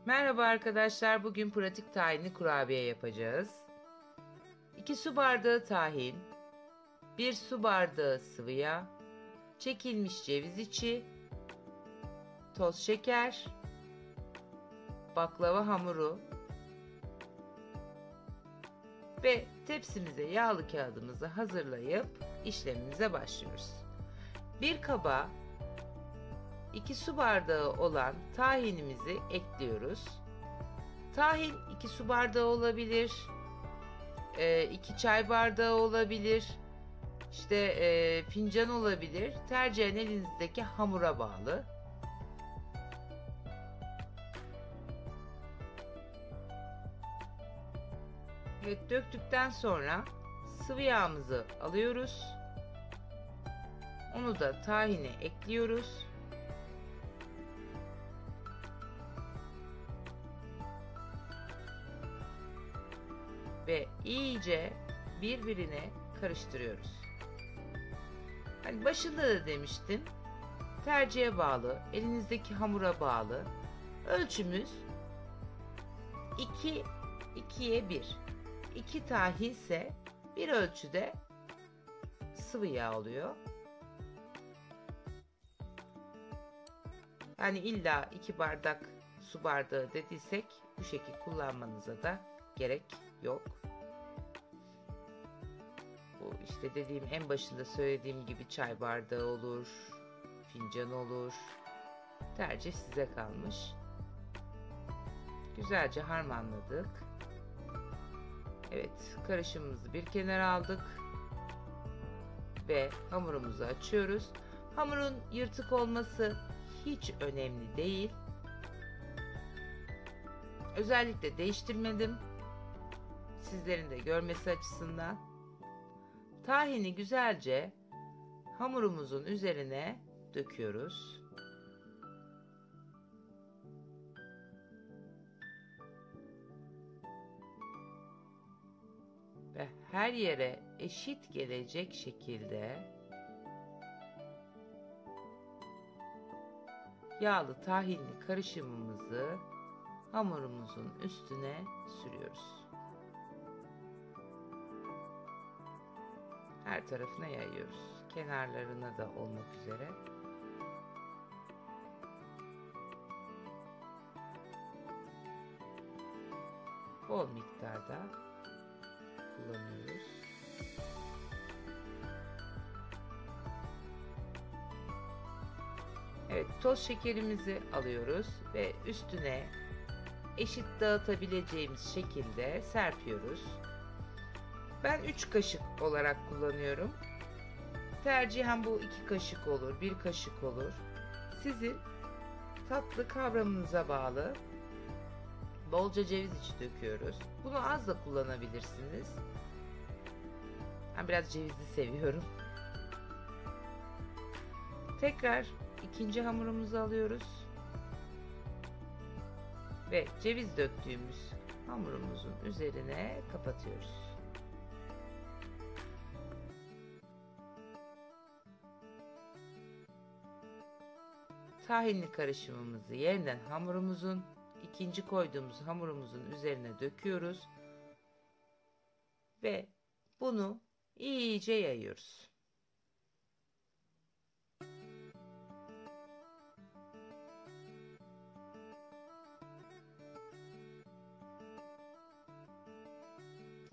Merhaba arkadaşlar, bugün pratik tahinli kurabiye yapacağız. 2 su bardağı tahin, 1 su bardağı sıvı yağ, çekilmiş ceviz içi, toz şeker, baklava hamuru ve tepsimize yağlı kağıdımızı hazırlayıp işlemimize başlıyoruz. Bir kaba 2 su bardağı olan tahinimizi ekliyoruz. Tahin 2 su bardağı olabilir, 2 çay bardağı olabilir, fincan olabilir. Tercihen elinizdeki hamura bağlı. Evet, döktükten sonra sıvı yağımızı alıyoruz. Onu da tahine ekliyoruz. Ve iyice birbirine karıştırıyoruz. Hani başında da demiştim, tercihe bağlı, elinizdeki hamura bağlı. Ölçümüz 2'ye 1. 2 tahin ise bir ölçüde sıvı yağ oluyor. Yani illa 2 bardak su bardağı dediysek bu şekilde kullanmanıza da gerek yok. Bu dediğim, en başında söylediğim gibi çay bardağı olur, fincan olur. Tercih size kalmış. Güzelce harmanladık. Evet, karışımımızı bir kenara aldık ve hamurumuzu açıyoruz. Hamurun yırtık olması hiç önemli değil. Özellikle değiştirmedim, sizlerin de görmesi açısından. Tahini güzelce hamurumuzun üzerine döküyoruz. Ve her yere eşit gelecek şekilde yağlı tahinli karışımımızı hamurumuzun üstüne sürüyoruz. Her tarafına yayıyoruz. Kenarlarına da olmak üzere. Bol miktarda kullanıyoruz. Evet, toz şekerimizi alıyoruz ve üstüne eşit dağıtabileceğimiz şekilde serpiyoruz. Ben 3 kaşık olarak kullanıyorum. Tercihen bu 2 kaşık olur, 1 kaşık olur. Sizin tatlı kavramınıza bağlı. Bolca ceviz içi döküyoruz. Bunu az da kullanabilirsiniz. Ben biraz cevizli seviyorum. Tekrar ikinci hamurumuzu alıyoruz. Ve ceviz döktüğümüz hamurumuzun üzerine kapatıyoruz. Tahinli karışımımızı yeniden ikinci koyduğumuz hamurumuzun üzerine döküyoruz ve bunu iyice yayıyoruz.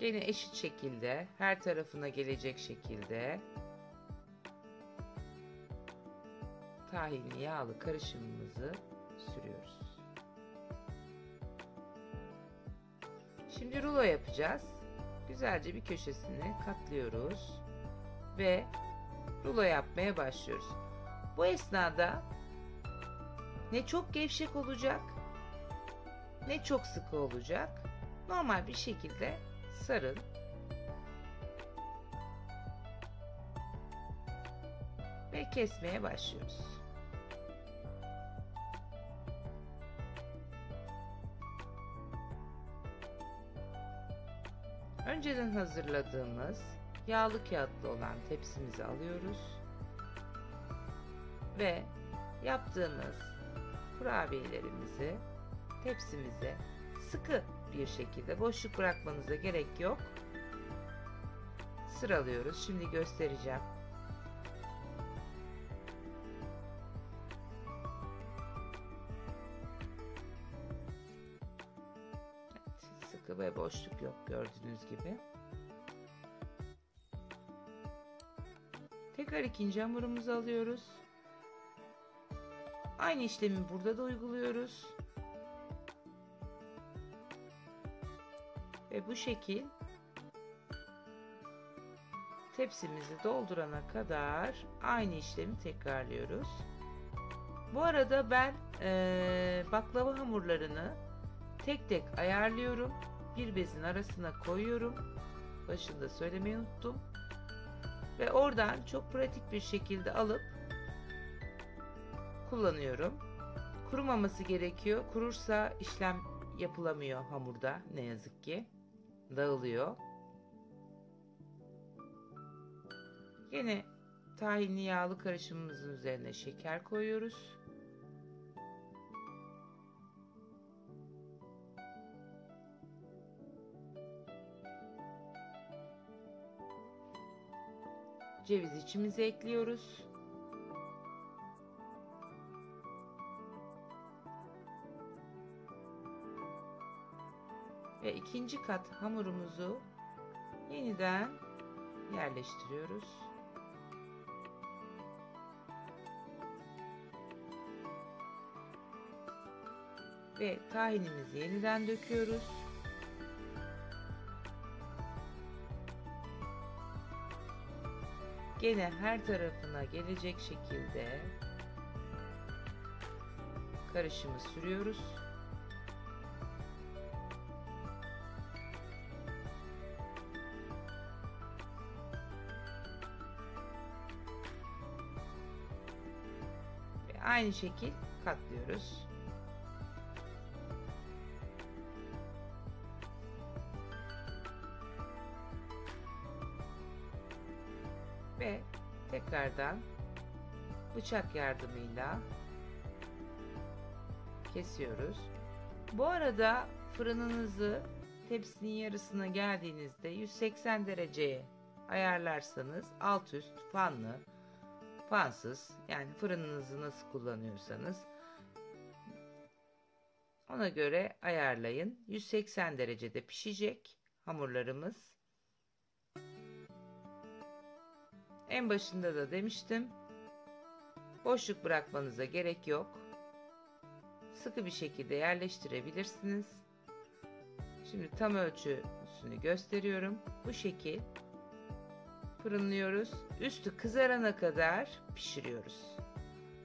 Yine eşit şekilde her tarafına gelecek şekilde tahinli yağlı karışımımızı sürüyoruz. Şimdi rulo yapacağız. Güzelce bir köşesini katlıyoruz ve rulo yapmaya başlıyoruz. Bu esnada ne çok gevşek olacak ne çok sıkı olacak. Normal bir şekilde sarın. Ve kesmeye başlıyoruz. Önceden hazırladığımız yağlı kağıtlı olan tepsimizi alıyoruz ve yaptığımız kurabiyelerimizi tepsimize sıkı bir şekilde, boşluk bırakmanıza gerek yok, sıralıyoruz. Şimdi göstereceğim. Evet, sıkı ve boşluk yok gördüğünüz gibi. Tekrar ikinci hamurumuzu alıyoruz. Aynı işlemi burada da uyguluyoruz. Ve bu şekil tepsimizi doldurana kadar aynı işlemi tekrarlıyoruz. Bu arada ben baklava hamurlarını tek tek ayarlıyorum. Bir bezin arasına koyuyorum. Başında söylemeyi unuttum. Ve oradan çok pratik bir şekilde alıp kullanıyorum. Kurumaması gerekiyor. Kurursa işlem yapılamıyor hamurda, ne yazık ki. Dağılıyor. Yine tahinli yağlı karışımımızın üzerine şeker koyuyoruz. Ceviz içimizi ekliyoruz. Ve ikinci kat hamurumuzu yeniden yerleştiriyoruz. Ve tahinimizi yeniden döküyoruz. Gene her tarafına gelecek şekilde karışımı sürüyoruz. Ve aynı şekil katlıyoruz. Ve tekrardan bıçak yardımıyla kesiyoruz. Bu arada fırınınızı tepsinin yarısına geldiğinizde 180 dereceye ayarlarsanız, alt üst fanlı, fansız, yani fırınınızı nasıl kullanıyorsanız ona göre ayarlayın. 180 derecede pişecek hamurlarımız. En başında da demiştim, boşluk bırakmanıza gerek yok. Sıkı bir şekilde yerleştirebilirsiniz. Şimdi tam ölçüsünü gösteriyorum. Bu şekil fırınlıyoruz. Üstü kızarana kadar pişiriyoruz.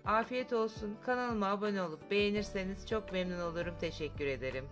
Afiyet olsun. Kanalıma abone olup beğenirseniz çok memnun olurum. Teşekkür ederim.